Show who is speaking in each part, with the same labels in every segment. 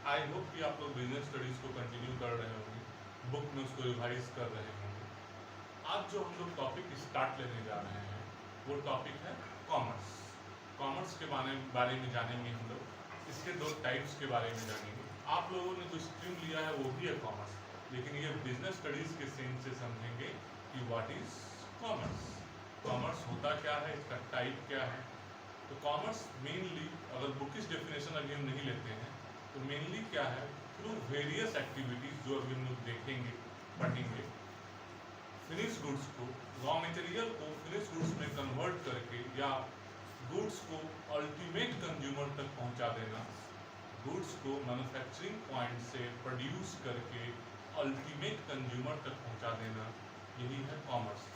Speaker 1: I hope कि आप लोग बिजनेस स्टडीज को कंटिन्यू कर रहे होंगे, बुक में उसको रिवाइज कर रहे होंगे। आज जो हम लोग टॉपिक स्टार्ट लेने जा रहे हैं वो टॉपिक है कॉमर्स। कॉमर्स के बारे में जानेंगे हम लोग, इसके दो टाइप्स के बारे में जानेंगे। आप लोगों ने जो स्ट्रीम लिया है वो भी है कॉमर्स, लेकिन ये बिजनेस स्टडीज के सेंस से समझेंगे कि व्हाट इज कॉमर्स, कॉमर्स होता क्या है, इसका टाइप क्या है। तो कॉमर्स मेनली, अगर बुकिश डेफिनेशन अभी हम नहीं लेते हैं तो मेनली क्या है, थ्रू वेरियस एक्टिविटीज जो अभी हम लोग देखेंगे पढ़ेंगे, फिनिश गुड्स को, रॉ मटेरियल को फिनिश गुड्स में कन्वर्ट करके या गुड्स को अल्टीमेट कंज्यूमर तक पहुंचा देना, गुड्स को मैन्युफैक्चरिंग पॉइंट से प्रोड्यूस करके अल्टीमेट कंज्यूमर तक पहुंचा देना, यही है commerce,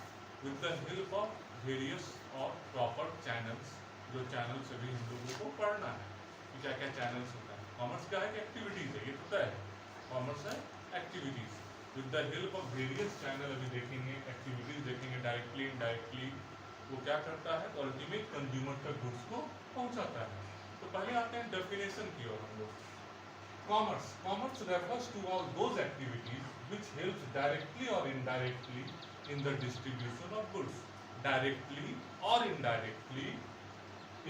Speaker 1: with the help of various और प्रॉपर चैनल्स। जो चैनल्स अभी हम लोगों को पढ़ना है कि क्या क्या चैनल्स होता है। कॉमर्स क्या है कि एक्टिविटीज है, ये तो तय है। कॉमर्स है activities with the help of various channel. अभी देखेंगे एक्टिविटीज देखेंगे, डायरेक्टली इनडायरेक्टली वो क्या करता है, तो अल्टीमेट कंज्यूमर तक गुड्स को पहुंचाता है। तो पहले आते हैं डेफिनेशन की ओर हम लोग। Commerce refers to all those activities which helps directly or indirectly in the distribution of goods, directly or indirectly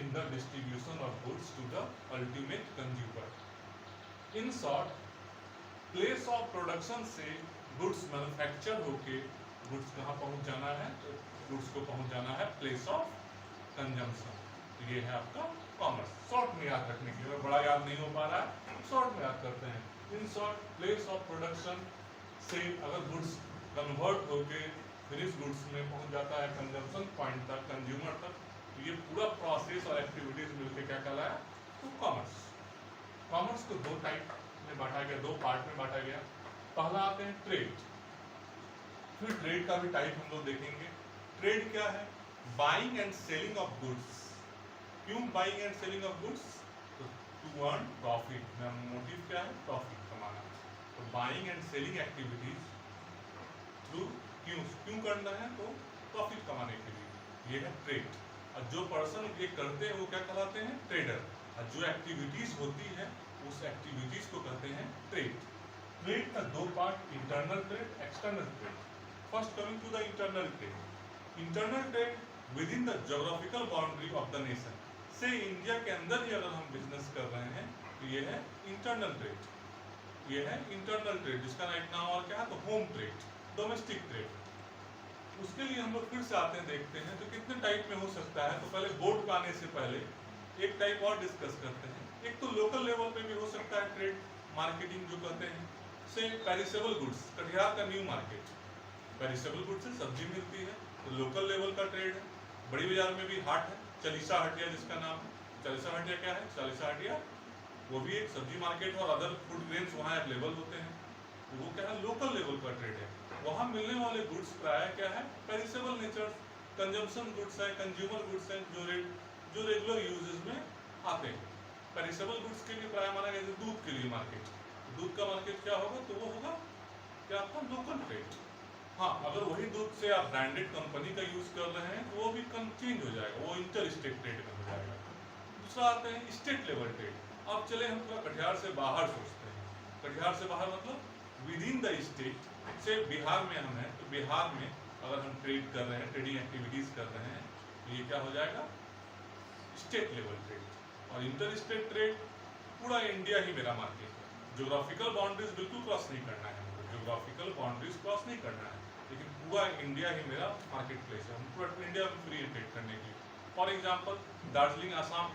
Speaker 1: in the distribution of goods to the ultimate consumer. In short, place of production से goods manufacture होके goods कहाँ पहुँच जाना है, तो goods को पहुँच जाना है प्लेस ऑफ कंजम्पशन। तो ये है आपका कॉमर्स, शॉर्ट में याद रखने के लिए, बड़ा याद नहीं हो पा रहा है शॉर्ट में याद करते हैं। In short, place of production से अगर गुड्स कन्वर्ट होके फिनिश गुड्स में पहुँच जाता है कंजम्पशन पॉइंट तक, कंज्यूमर तक, तो ये पूरा प्रोसेस और एक्टिविटीज मिलकर क्या कहलाया, तो कॉमर्स। कॉमर्स को दो टाइप में बांटा गया, दो पार्ट में बांटा गया। पहला आते हैं ट्रेड, फिर ट्रेड का भी टाइप हम लोग देखेंगे। ट्रेड क्या है, buying and selling of goods. क्यों buying and selling of goods, तो टू अर्न प्रॉफिट। मोटिव क्या है, प्रॉफिट कमाना। तो buying and selling activities through क्यों करना है, तो प्रॉफिट कमाने के लिए, ये है ट्रेड। और जो पर्सन ये करते हैं वो क्या कहलाते हैं, ट्रेडर। और जो एक्टिविटीज होती है उस एक्टिविटीज को कहते हैं ट्रेड। ट्रेड का दो part, internal trade, external trade. First coming to the internal trade. Internal trade within the geographical boundary of the nation. से इंडिया के अंदर ही अगर हम बिजनेस कर रहे हैं तो ये है इंटरनल ट्रेड, ये है इंटरनल ट्रेड, जिसका राइट नाम और क्या है, तो होम ट्रेड, डोमेस्टिक ट्रेड। उसके लिए हम लोग फिर से आते हैं, देखते हैं तो कितने टाइप में हो सकता है। तो पहले बोर्ड पे आने से पहले एक टाइप और डिस्कस करते हैं। एक तो लोकल लेवल पे भी हो सकता है ट्रेड, मार्केटिंग जो कहते हैं, से पेरिसेबल गुड्स, कटिहार का न्यू मार्केट, पेरिसेबल गुड्स से सब्जी मिलती है, तो लोकल लेवल का ट्रेड है। बड़ी बाजार में भी हाट है, चालीसा हटिया जिसका नाम है। चालीसा हटिया क्या है, चालीसा हटिया वो भी एक सब्जी मार्केट और अदर फूड ग्रेन्स वहाँ अवेलेबल होते हैं। तो वो क्या है, लोकल लेवल का ट्रेड है। वहाँ मिलने वाले गुड्स प्राय क्या है, पेरिसेबल नेचर, कंजम्पशन गुड्स है, कंज्यूमर गुड्स हैं, जो रेगुलर यूजेज में आते हैं। पेरिसेबल गुड्स के लिए प्राय माना गया, दूध के लिए मार्केट, दूध का मार्केट क्या होगा, तो वो होगा क्या आपका लोकल ट्रेड। हाँ, अगर वही दूध से आप ब्रांडेड कंपनी का यूज कर रहे हैं तो वो भी चेंज हो जाएगा, वो इंटर स्टेट ट्रेड में हो जाएगा। दूसरा आते हैं स्टेट लेवल ट्रेड। अब चले हम थोड़ा कटिहार से बाहर सोचते हैं। कटिहार से बाहर मतलब विद इन द स्टेट। से बिहार में हम हैं, तो बिहार में अगर हम ट्रेड कर रहे हैं, ट्रेडिंग एक्टिविटीज कर रहे हैं, तो ये क्या हो जाएगा, स्टेट लेवल ट्रेड। और इंटर स्टेट ट्रेड, पूरा इंडिया ही मेरा मार्केट है, ज्योग्राफिकल बाउंड्रीज बिल्कुल क्रॉस नहीं करना है हमको, ज्योग्राफिकल बाउंड्रीज क्रॉस नहीं करना है, लेकिन पूरा इंडिया ही मेरा मार्केट प्लेस है, हम पूरा इंडिया में फ्री ट्रेड करने के लिए। फॉर एग्जाम्पल, दार्जिलिंग आसाम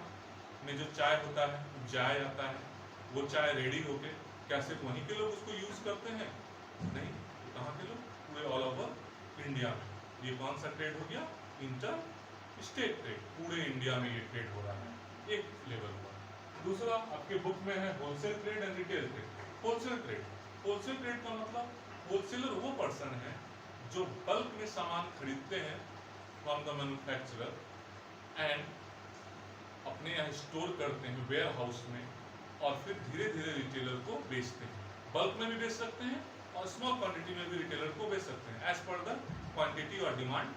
Speaker 1: में जो चाय होता है, चाय आता है, वो चाय रेडी होके क्या सिर्फ वहीं के लोग उसको यूज करते हैं, नहीं, कहाँ के लोग, पूरे ऑल ओवर इंडिया में। ये कौन सा ट्रेड हो गया, इंटर स्टेट ट्रेड, पूरे इंडिया में ये ट्रेड हो रहा है, एक लेवल पर। दूसरा आपके बुक में है wholesale trade and retail trade. Wholesale trade, wholesale trade का मतलब होलसेलर वो पर्सन है जो बल्क में सामान खरीदते हैं फ्रॉम द मैन्युफैक्चरर एंड अपने यहाँ स्टोर करते हैं वेयर हाउस में, और फिर धीरे धीरे रिटेलर को बेचते हैं। बल्क में भी बेच सकते हैं और स्मॉल क्वांटिटी में भी रिटेलर को बेच सकते हैं, एज पर द क्वांटिटी और डिमांड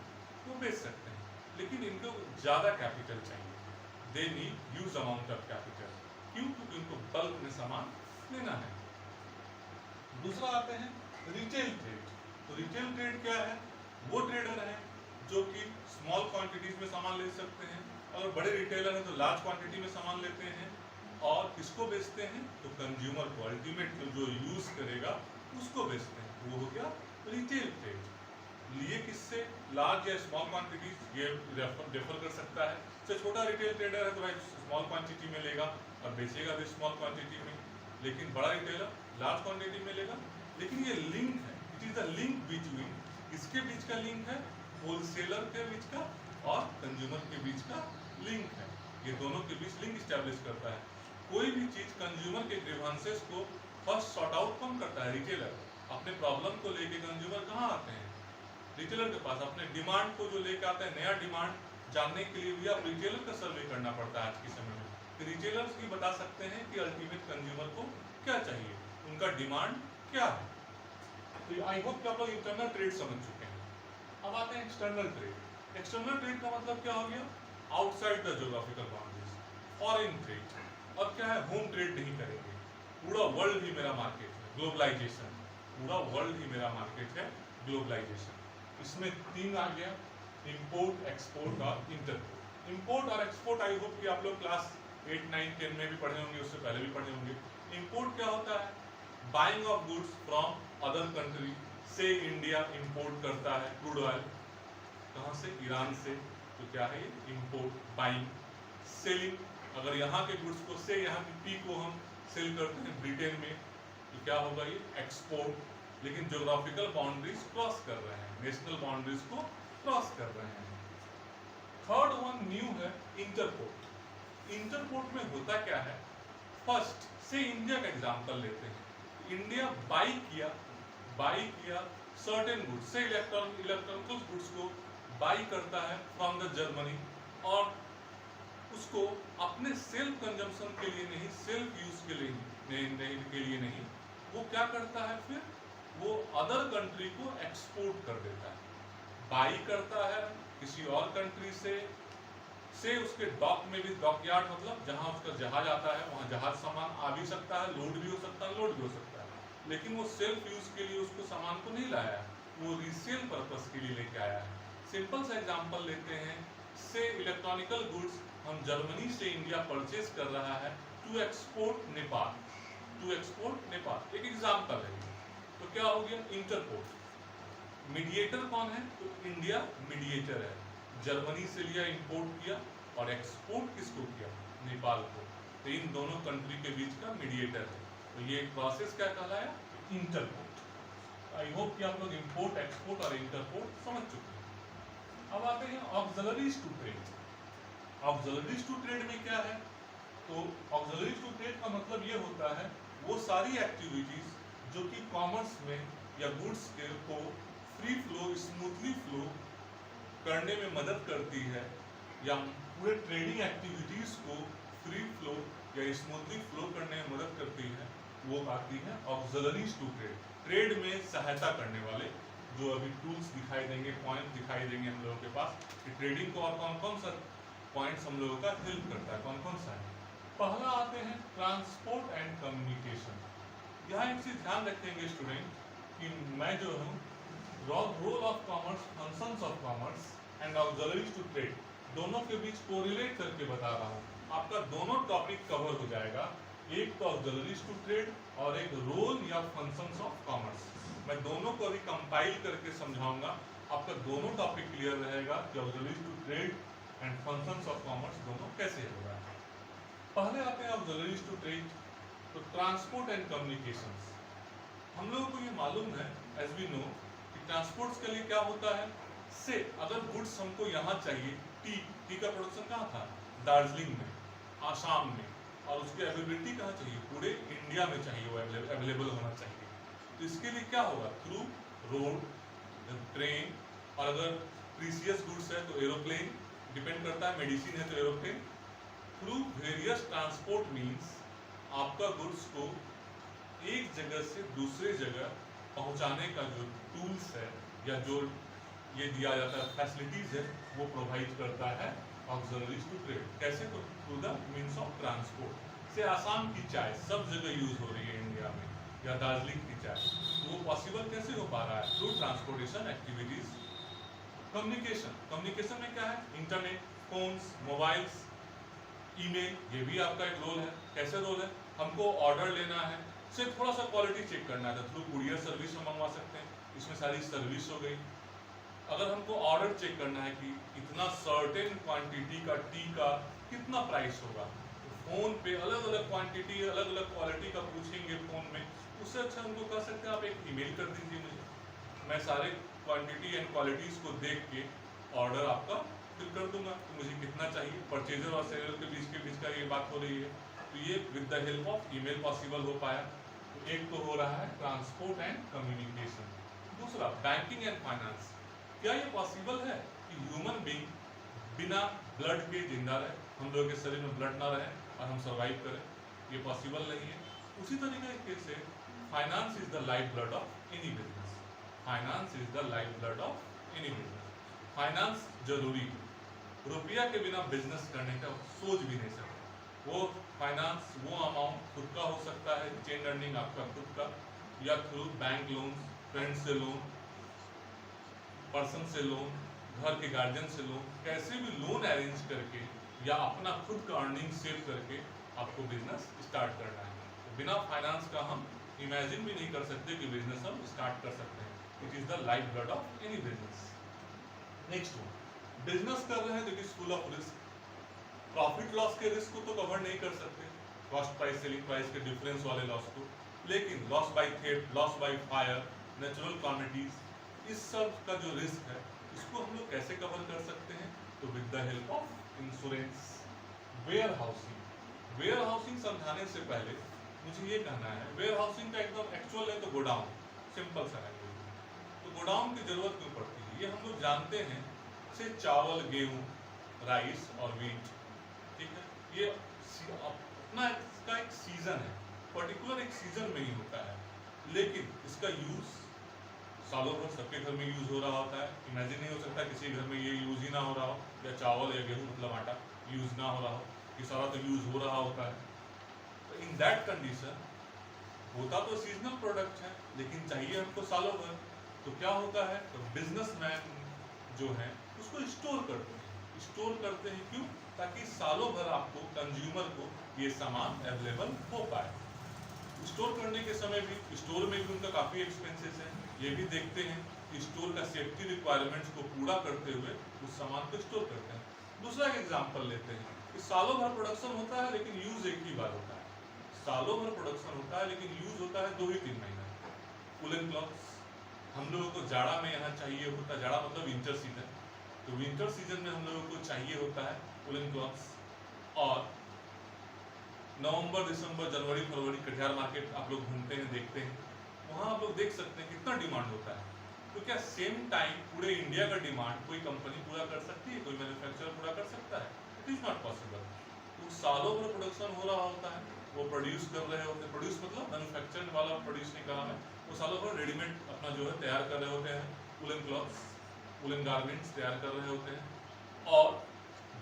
Speaker 1: वो बेच सकते हैं। लेकिन इनको ज़्यादा कैपिटल चाहिए, they need huge amount of capital. क्यों, क्योंकि इनको बल्क में सामान लेना है। दूसरा आते हैं रिटेल ट्रेड। तो रिटेल ट्रेड क्या है? वो ट्रेडर है जो कि स्मॉल क्वांटिटीज में सामान ले सकते हैं, अगर बड़े रिटेलर हैं तो लार्ज क्वांटिटी में सामान लेते हैं और किसको बेचते हैं? तो कंज्यूमर को, अल्टीमेट जो यूज करेगा उसको बेचते हैं। वो हो गया रिटेल ट्रेड। लिए किससे? लार्ज या स्मॉल क्वांटिटीज, ये रेफर कर सकता है। तो छोटा रिटेल ट्रेडर है तो भाई स्मॉल क्वांटिटी में लेगा और बेचेगा भी स्मॉल क्वांटिटी में, लेकिन बड़ा रिटेलर लार्ज क्वांटिटी में लेगा। लेकिन ये लिंक है, it is the link between, इसके बीच का लिंक है, होलसेलर के बीच का और कंज्यूमर के बीच का लिंक है। ये दोनों के बीच लिंक स्टैब्लिश करता है। कोई भी चीज कंज्यूमर के ग्रीवांसेस को फर्स्ट सॉर्ट आउट कौन करता है? रिटेलर। अपने प्रॉब्लम को लेके कंज्यूमर कहाँ आते हैं? रिटेलर के पास। अपने डिमांड को जो लेके आते हैं, नया डिमांड जानने के लिए भी आप रिटेलर का सर्वे करना पड़ता है आज के समय में। तो रिटेलर्स ही बता सकते हैं कि अल्टीमेट कंज्यूमर को क्या चाहिए, उनका डिमांड क्या है। तो आई होप कि आप लोग इंटरनल ट्रेड समझ चुके हैं। अब आते हैं एक्सटर्नल ट्रेड। एक्सटर्नल ट्रेड का मतलब क्या हो गया? Outside the geographical boundaries, foreign trade. और क्या है? होम ट्रेड नहीं करेंगे, पूरा वर्ल्ड ही मेरा मार्केट है, ग्लोबलाइजेशन। पूरा वर्ल्ड ही मेरा मार्केट है, ग्लोबलाइजेशन। इसमें तीन आ गया, इंपोर्ट, एक्सपोर्ट और इंटरपोर्ट। इंपोर्ट और एक्सपोर्ट आई होप कि आप लोग क्लास 8, 9, 10 में भी पढ़े होंगे, उससे पहले भी पढ़े होंगे। इंपोर्ट क्या होता है? Buying of goods from other country. से इंडिया इंपोर्ट करता है क्रूड ऑयल, कहाँ से? ईरान से। तो क्या है ये? इंपोर्ट। बाइंग। सेलिंग, अगर यहाँ के गुड्स को से यहाँ की टी को हम सेल करते हैं ब्रिटेन में, तो क्या होगा ये? एक्सपोर्ट। लेकिन ज्योग्राफिकल बाउंड्रीज क्रॉस कर रहे हैं, नेशनल बाउंड्रीज को क्रॉस कर रहे हैं। थर्ड वन न्यू है इंटरपोर्ट। इंटरपोर्ट में होता क्या है? फर्स्ट से इंडिया का एग्जांपल लेते हैं। इंडिया बाई किया सर्टेन गुड्स, से इलेक्ट्रॉनिकल गुड्स को बाई करता है फ्रॉम द जर्मनी, और उसको अपने सेल्फ कंजम्पशन के लिए नहीं, सेल्फ यूज के लिए नहीं, वो क्या करता है? फिर वो अदर कंट्री को एक्सपोर्ट कर देता है। बाई करता है किसी और कंट्री से उसके डॉक में भी, डॉकयार्ड मतलब जहां उसका जहाज आता है, वहां जहाज सामान आ भी सकता है, लोड भी हो सकता है, लोड भी हो सकता है। लेकिन वो सेल्फ यूज के लिए उसको सामान को नहीं लाया, वो रीसेल पर्पस के लिए लेके आया है। सिंपल सा एग्जांपल लेते हैं, से इलेक्ट्रॉनिकल गुड्स हम जर्मनी से इंडिया परचेज कर रहा है टू एक्सपोर्ट नेपाल, एक एग्जांपल है। तो क्या हो गया? इंटरपोर्ट। मीडिएटर कौन है? तो इंडिया मीडिएटर है, जर्मनी से लिया, इंपोर्ट किया, और एक्सपोर्ट किसको किया? नेपाल को। तो इन दोनों कंट्री के बीच का मीडिएटर है। तो ये प्रोसेस क्या कहलाया? इंटरपोर्ट। आई होप कि आप लोग इंपोर्ट, एक्सपोर्ट और इंटरपोर्ट समझ चुके हैं। अब आते हैं auxiliaries to trade. Auxiliaries to trade में क्या है? तो ऑक्सिलरीज टू ट्रेड का मतलब ये होता है वो सारी एक्टिविटीज जो कि कॉमर्स में या गुड्स के को फ्री फ्लो, स्मूथली फ्लो करने में मदद करती है, या पूरे ट्रेडिंग एक्टिविटीज को फ्री फ्लो या स्मूथली फ्लो करने में मदद करती है, वो आती है ऑक्सिलरीज टू ट्रेड। ट्रेड में सहायता करने वाले जो अभी टूल्स दिखाई देंगे, पॉइंट दिखाई देंगे हम लोगों के पास कि ट्रेडिंग को और कौन कौन सा पॉइंट्स हम लोगों का हेल्प करता है, कौन कौन सा है। पहला आते हैं ट्रांसपोर्ट एंड कम्युनिकेशन। यहाँ एक चीज ध्यान रखेंगे स्टूडेंट कि मैं जो हूँ role of commerce, functions of commerce and auxiliaries to trade, दोनों के बीच कोरिलेट करके बता रहा हूँ। आपका दोनों टॉपिक कवर हो जाएगा, एक तो ऑक्सिलरीज टू ट्रेड और एक रोल या फंक्शंस ऑफ कॉमर्स। मैं दोनों को अभी कंपाइल करके समझाऊंगा, आपका दोनों टॉपिक क्लियर रहेगा कि auxiliaries to trade and functions of commerce दोनों कैसे होगा। पहले आते हैं ऑक्सिलरीज टू ट्रेड। तो ट्रांसपोर्ट एंड कम्युनिकेशंस, हम लोगों को ये मालूम है एज वी नो कि ट्रांसपोर्ट्स के लिए क्या होता है? से अगर गुड्स हमको यहाँ चाहिए, टी का प्रोडक्शन कहाँ था? दार्जिलिंग में, आसाम में, और उसकी अवेलेबिलिटी कहाँ चाहिए? पूरे इंडिया में चाहिए, वो अवेलेबल होना चाहिए। तो इसके लिए क्या होगा? थ्रू रोड, ट्रेन, और अगर प्रीसियस गुड्स है तो एरोप्लेन, डिपेंड करता है, मेडिसिन है तो aeroplane. Through various transport means आपका गुड्स को एक जगह से दूसरे जगह पहुंचाने का जो टूल्स है या जो ये दिया जाता है फैसिलिटीज है, वो प्रोवाइड करता है ऑक्सिलरीज टू ट्रेड। कैसे? तो through the means of transport. से आसाम की चाय सब जगह यूज हो रही है या दार्जिलिंग की चाय, तो वो पॉसिबल कैसे हो पा रहा है? Through transportation activities. कम्युनिकेशन में क्या है? इंटरनेट, फोन्स, मोबाइल्स, ईमेल, ये भी आपका एक रोल है। कैसे रोल है? हमको ऑर्डर लेना है, सिर्फ थोड़ा सा क्वालिटी चेक करना है, थ्रू कुरियर सर्विस हम मंगवा सकते हैं, इसमें सारी सर्विस हो गई। अगर हमको ऑर्डर चेक करना है कि इतना सर्टेन क्वांटिटी का टी का कितना प्राइस होगा, तो फोन पे अलग अलग क्वांटिटी अलग अलग क्वालिटी का पूछेंगे फोन में, उससे अच्छा हमको कर सकते हैं आप एक ईमेल कर दीजिए मुझे, मैं सारे क्वांटिटी एंड क्वालिटीज को देख के ऑर्डर आपका फिल कर दूंगा कि मुझे कितना चाहिए। परचेजर और सेलर के बीच का ये बात हो रही है, तो ये with the help of email possible हो पाया। तो एक तो हो रहा है ट्रांसपोर्ट एंड कम्युनिकेशन। दूसरा बैंकिंग एंड फाइनेंस। क्या ये पॉसिबल है कि ह्यूमन बीइंग बिना ब्लड के जिंदा रहे, हम लोगों के शरीर में ब्लड ना रहे और हम सर्वाइव करें? ये पॉसिबल नहीं है। उसी तरीके से finance is the life blood of any business. Finance is the life blood of any business. Finance जरूरी है, रुपया के बिना बिजनेस करने का सोच भी नहीं सकते। वो फाइनेंस, वो अमाउंट खुद का हो सकता है, चेन अर्निंग आपका खुद का, या थ्रू बैंक लोन, फ्रेंड से लोन, पर्सन से लोन, घर के गार्जियन से लोन, कैसे भी लोन अरेंज करके या अपना खुद का अर्निंग सेव करके आपको बिजनेस स्टार्ट करना है। तो बिना फाइनेंस का हम इमेजिन भी नहीं कर सकते कि बिजनेस हम स्टार्ट कर सकते हैं। It is the life blood of any business. Next one, business कर रहे हैं तो it is full of risk. Profit loss के रिस्क को तो कवर नहीं कर सकते, कॉस्ट प्राइस सेलिंग प्राइस के डिफरेंस वाले लॉस को, लेकिन loss by theft, loss by fire, natural calamities, इस सब का जो रिस्क है इसको हम लोग कैसे कवर कर सकते हैं? तो with the help of insurance. Warehousing. Warehousing समझाने से पहले मुझे ये कहना है, वेयर हाउसिंग का एकदम एक्चुअल है तो गोडाउन, सिंपल सा है। तो गोडाउन की जरूरत क्यों पड़ती है? ये हम लोग जानते हैं, से चावल, गेहूं, राइस और वीट, ठीक है, ये अपना इसका एक सीजन है, पर्टिकुलर एक सीजन में ही होता है, लेकिन इसका यूज सालों भर सबके घर में यूज हो रहा होता है। इमेजिन नहीं हो सकता किसी घर में ये यूज ही ना हो रहा हो, या चावल या गेहूं मतलब आटा यूज ना हो रहा हो, ये सारा तो यूज हो रहा होता है। तो इन दैट कंडीशन होता तो सीजनल प्रोडक्ट है, लेकिन चाहिए हमको सालों भर। तो क्या होता है, तो बिजनेसमैन जो है उसको स्टोर करते हैं। स्टोर करते हैं क्यों? ताकि सालों भर आपको, कंज्यूमर को, ये सामान अवेलेबल हो पाए। स्टोर करने के समय भी, स्टोर में भी उनका काफ़ी एक्सपेंसेस है, ये भी देखते हैं कि स्टोर का सेफ्टी रिक्वायरमेंट्स को पूरा करते हुए उस सामान को स्टोर करते हैं। दूसरा एक एग्जांपल लेते हैं कि सालों भर प्रोडक्शन होता है लेकिन यूज एक ही बार होता है। सालों भर प्रोडक्शन होता है लेकिन यूज होता है 2 ही 3 महीना। वुलन क्लॉथ्स हम लोगों को जाड़ा में यहाँ चाहिए होता है, जाड़ा मतलब विंटर सीजन, तो विंटर सीजन में हम लोगों को चाहिए होता है वुलन क्लॉथ्स। और नवंबर, दिसंबर, जनवरी, फरवरी कटिहार मार्केट आप लोग घूमते हैं, देखते हैं, वहाँ आप लोग देख सकते हैं कितना डिमांड होता है। तो क्या सेम टाइम पूरे इंडिया का डिमांड कोई कंपनी पूरा कर सकती है, कोई मैन्युफैक्चरर पूरा कर सकता है? It is not possible. तो सालों भर प्रोडक्शन हो रहा होता है, वो प्रोड्यूस कर रहे होते हैं, प्रोड्यूस मतलब मैन्युफैक्चरिंग वाला प्रोड्यूस नहीं कर रहा है, वो सालों भर रेडीमेड अपना जो है तैयार कर रहे होते हैं, वुलन क्लॉथ्स, वुलन गारमेंट्स तैयार कर रहे होते हैं। और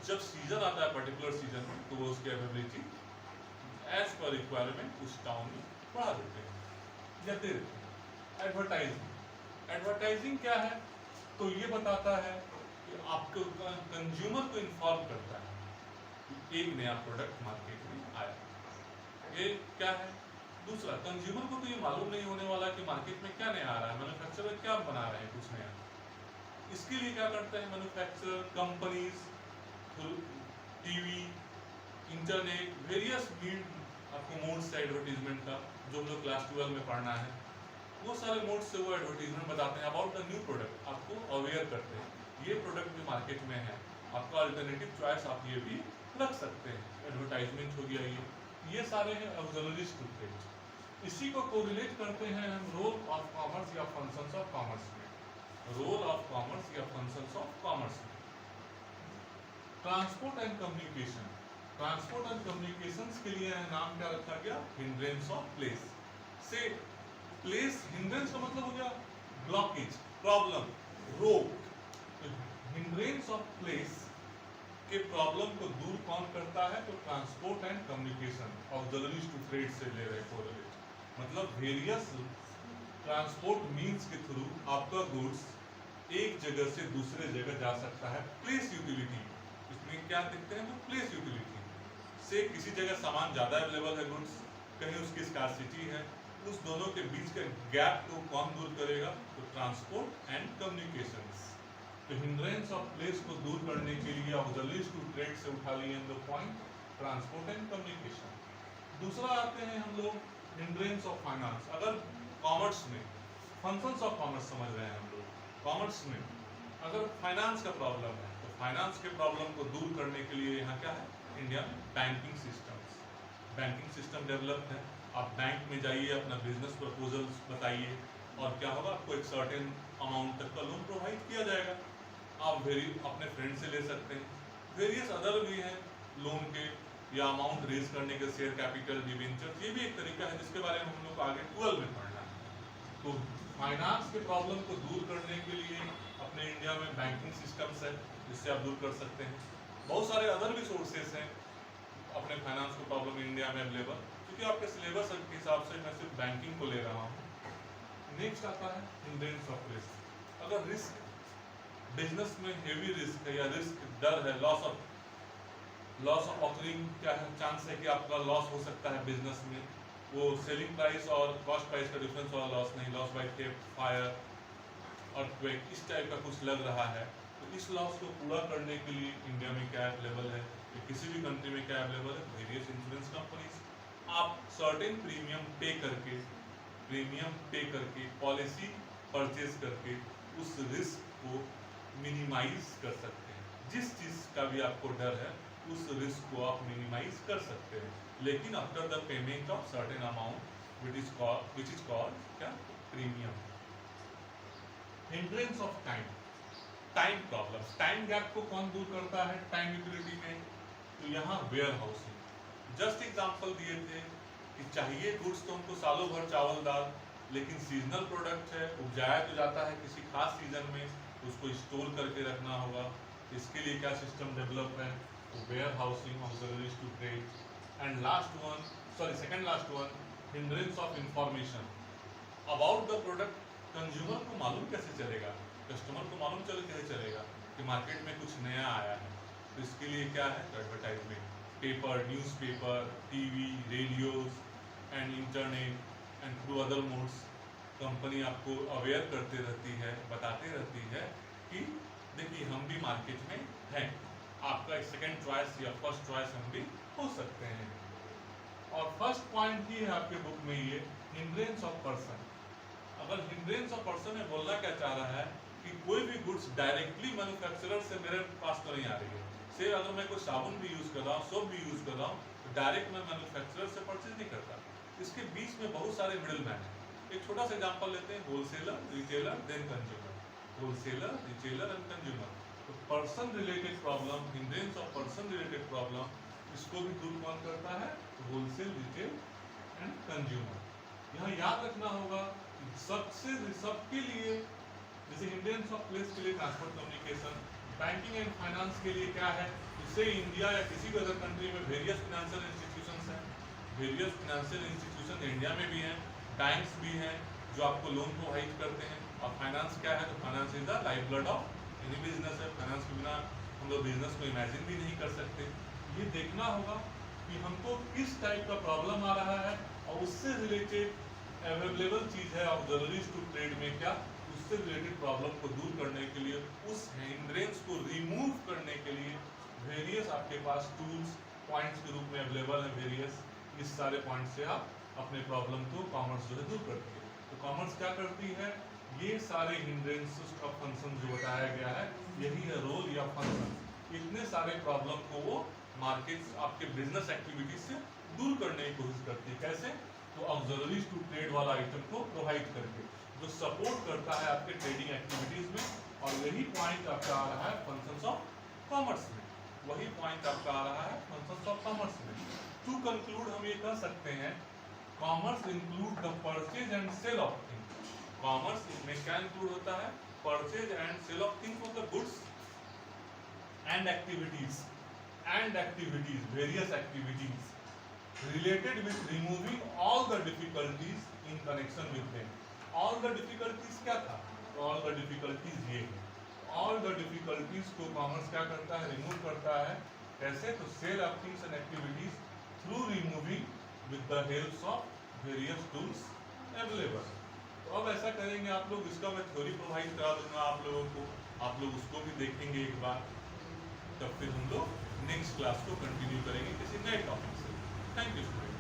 Speaker 1: जब सीजन आता है पर्टिकुलर सीजन में, तो वो उसकी अवेलेबिलिटी एज पर रिक्वायरमेंट उस टाउन में बढ़ा देते हैं या दे देते हैं। एडवर्टाइजिंग। एडवर्टाइजिंग क्या है? तो ये बताता है कि आपको, कंज्यूमर को इन्फॉर्म करता है कि एक नया प्रोडक्ट मार्केट में आया। ये क्या है? दूसरा, कंज्यूमर को तो ये मालूम नहीं होने वाला कि मार्केट में क्या नया आ रहा है, मैन्युफैक्चरर क्या बना रहे हैं कुछ नया। इसके लिए क्या करते हैं manufacturer, companies, TV, internet, various मीड, आपको मोड्स है एडवर्टीजमेंट का, जो हम लोग क्लास 12 में पढ़ना है, वो सारे मोड्स से वो एडवर्टीजमेंट बताते हैं अबाउट द न्यू प्रोडक्ट, आपको अवेयर करते हैं ये प्रोडक्ट भी मार्केट में है, आपका अल्टरनेटिव चॉइस आप ये भी रख सकते हैं। एडवर्टाइजमेंट हो गया ये सारे हैं ऑक्सिलरीज टू ट्रेड। इसी को कोरिलेट करते हैं हम रोल ऑफ कॉमर्स या फंक्शंस ऑफ कॉमर्स में। रोल ऑफ कॉमर्स या फंक्शंस ऑफ कॉमर्स में transport and communication. Transport and communications के लिए नाम क्या रखा गया? Hindrance of place. से प्लेस, हिंड्रेंस का मतलब हो गया ब्लॉकेज, प्रॉब्लम, रोक। हिंड्रेंस ऑफ प्लेस के प्रॉब्लम को दूर कौन करता है? तो transport and communication, auxiliaries to trade से ले रहे कोरिलेट। मतलब वेरियस ट्रांसपोर्ट मीन्स के थ्रू आपका गुड्स एक जगह से दूसरे जगह जा सकता है। प्लेस यूटिलिटी, इसमें क्या देखते हैं तो प्लेस यूटिलिटी से किसी जगह सामान ज़्यादा अवेलेबल है गुड्स, कहीं उसकी स्कार्सिटी है, उस दोनों के बीच के गैप को कौन दूर करेगा तो ट्रांसपोर्ट एंड कम्युनिकेशंस। तो हिंड्रेंस ऑफ प्लेस को दूर करने के लिए ऑक्सिलरीज टू ट्रेड से उठा लिए in the point transport and communication. दूसरा आते हैं हम लोग हिंड्रेंस ऑफ फाइनेंस। अगर कॉमर्स में फंक्शंस ऑफ कॉमर्स समझ रहे हैं हम लोग, कॉमर्स में अगर फाइनेंस का प्रॉब्लम है तो फाइनेंस के प्रॉब्लम को दूर करने के लिए यहाँ क्या है, इंडिया में banking systems, banking system develop है। आप बैंक में जाइए, अपना बिजनेस प्रपोजल्स बताइए और क्या होगा, आपको एक सर्टेन अमाउंट तक का लोन प्रोवाइड किया जाएगा। आप अपने फ्रेंड से ले सकते हैं। वेरियस अदर भी हैं लोन के या अमाउंट रेज करने के, शेयर कैपिटल, डिवेंचर, ये भी एक तरीका है जिसके बारे में हम लोग को आगे 12 में पढ़ना है। तो फाइनेंस के प्रॉब्लम को दूर करने के लिए अपने इंडिया में बैंकिंग सिस्टम्स है जिससे आप दूर कर सकते हैं। बहुत सारे अदर भी सोर्सेस हैं अपने फाइनेंस को प्रॉब्लम इंडिया में अवेलेबल, क्योंकि आपके सिलेबस के हिसाब से मैं सिर्फ बैंकिंग को ले रहा हूँ। नेक्स्ट आता है हिंड्रेंस ऑफ रिस्क। अगर रिस्क बिजनेस में हेवी रिस्क है या रिस्क डर है, लॉस ऑफ ऑकरिंग, क्या है चांस है कि आपका लॉस हो सकता है बिजनेस में, वो सेलिंग प्राइस और कॉस्ट प्राइस का डिफरेंस वाला लॉस नहीं, loss by theft, fire, earthquake, इस टाइप का कुछ लग रहा है, तो इस लॉस को पूरा करने के लिए इंडिया में क्या अवेलेबल है, किसी भी कंट्री में क्या अवेलेबल है, वेरियस इंश्योरेंस कंपनीज। आप सर्टेन प्रीमियम पे करके पॉलिसी परचेज करके उस रिस्क को मिनिमाइज कर सकते हैं। जिस चीज़ का भी आपको डर है उस रिस्क को आप मिनिमाइज कर सकते हैं, लेकिन after the payment of certain amount which is called क्या, premium. Hindrance of time problem, time gap को कौन दूर करता है टाइम यूटिलिटी में, तो यहाँ वेयर हाउसिंग। जस्ट एग्जांपल दिए थे कि चाहिए गुड्स तो हमको सालों भर चावल दाल, लेकिन सीजनल प्रोडक्ट है, उपजाया तो जाता है किसी खास सीजन में, उसको स्टोर करके रखना होगा। इसके लिए क्या सिस्टम डेवलप है, तो warehousing, auxiliaries to trade. And second last one, hindrance of information about the product. Consumer को मालूम कैसे चलेगा, कस्टमर को मालूम कैसे चलेगा कि मार्केट में कुछ नया आया है, तो इसके लिए क्या है, advertisement, paper, newspaper, TV, radios and internet and through other modes company आपको अवेयर करते रहती है, बताते रहती है कि देखिए हम भी मार्केट में हैं, आपका सेकंड चॉइस या फर्स्ट चॉइस हम भी हो सकते हैं। और फर्स्ट पॉइंट ही है आपके बुक में ये हिंड्रेंस ऑफ पर्सन। अगर हिंड्रेंस ऑफ पर्सन में बोलना क्या चाह रहा है कि कोई भी गुड्स डायरेक्टली मैन्युफैक्चरर से मेरे पास तो नहीं आ रही है। से अगर मैं कोई साबुन भी यूज़ कर रहा हूँ, सोप भी यूज़ कर रहा हूँ, तो डायरेक्ट मैं मैन्युफैक्चरर से परचेज नहीं करता, इसके बीच में बहुत सारे मिडिल मैन हैं। एक छोटा सा एग्जांपल लेते हैं, wholesaler, retailer, then consumer. Wholesaler, retailer and consumer. तो person related problem, hindrance of person related problem, इसको भी दूर कौन करता है, होलसेल, रिटेल एंड कंज्यूमर। यहाँ याद रखना होगा सबके लिए, जैसे हिंड्रेंस ऑफ प्लेस के लिए transport communication, banking and finance के लिए क्या है, इससे इंडिया या किसी भी अदर कंट्री में वेरियस फाइनेंशियल इंस्टीट्यूशंस हैं। वेरियस फाइनेंशियल इंस्टीट्यूशन इंडिया में भी हैं, बैंक्स भी हैं जो आपको लोन प्रोवाइड करते हैं। और फाइनेंस क्या है, तो finance is the life blood of any business है। फाइनेंस के बिना हम लोग बिजनेस को इमेजिन भी नहीं कर सकते। ये देखना होगा कि हमको किस टाइप का प्रॉब्लम आ रहा है और उससे रिलेटेड अवेलेबल चीज़ है ऑक्सिलरीज टू ट्रेड में क्या, उससे रिलेटेड प्रॉब्लम को दूर करने के लिए, उस हिंड्रेंस को रिमूव करने के लिए वेरियस आपके पास टूल्स पॉइंट्स के रूप में अवेलेबल है वेरियस। इस सारे पॉइंट से आप अपने प्रॉब्लम को कॉमर्स जो है दूर करती है। तो कॉमर्स क्या करती है, ये सारे हिंड्रेंसेस का फंक्शन जो बताया गया है यही है रोल या फंक्शन। इतने सारे प्रॉब्लम को वो मार्केट्स आपके बिजनेस एक्टिविटीज से दूर करने की कोशिश करती है। कैसे, तो ऑक्सिलरीज टू ट्रेड वाला आइटम को प्रोवाइड करके, जो सपोर्ट करता है आपके ट्रेडिंग एक्टिविटीज में। और यही पॉइंट आपका आ रहा है फंक्शंस ऑफ कॉमर्स में, वही पॉइंट आपका आ रहा है फंक्शंस ऑफ कॉमर्स में। टू कंक्लूड हम ये कह सकते हैं, commerce include the purchase and sale of things. Commerce में क्या इंक्लूड होता है, purchase and sale of things, मतलब goods and activities, various activities related with removing all the difficulties in connection with them. All the difficulties क्या था? All the difficulties ये है. All the difficulties को कॉमर्स क्या करता है? रिमूव करता है. कैसे? तो sale of things and activities through removing with the help of various tools available. तो अब ऐसा करेंगे आप लोग, इसका मैं थ्योरी प्रोवाइड करा दूंगा आप लोगों को, आप लोग उसको भी देखेंगे एक बार, तब फिर हम लोग नेक्स्ट क्लास को कंटिन्यू करेंगे किसी नए टॉपिक से. Thank you student.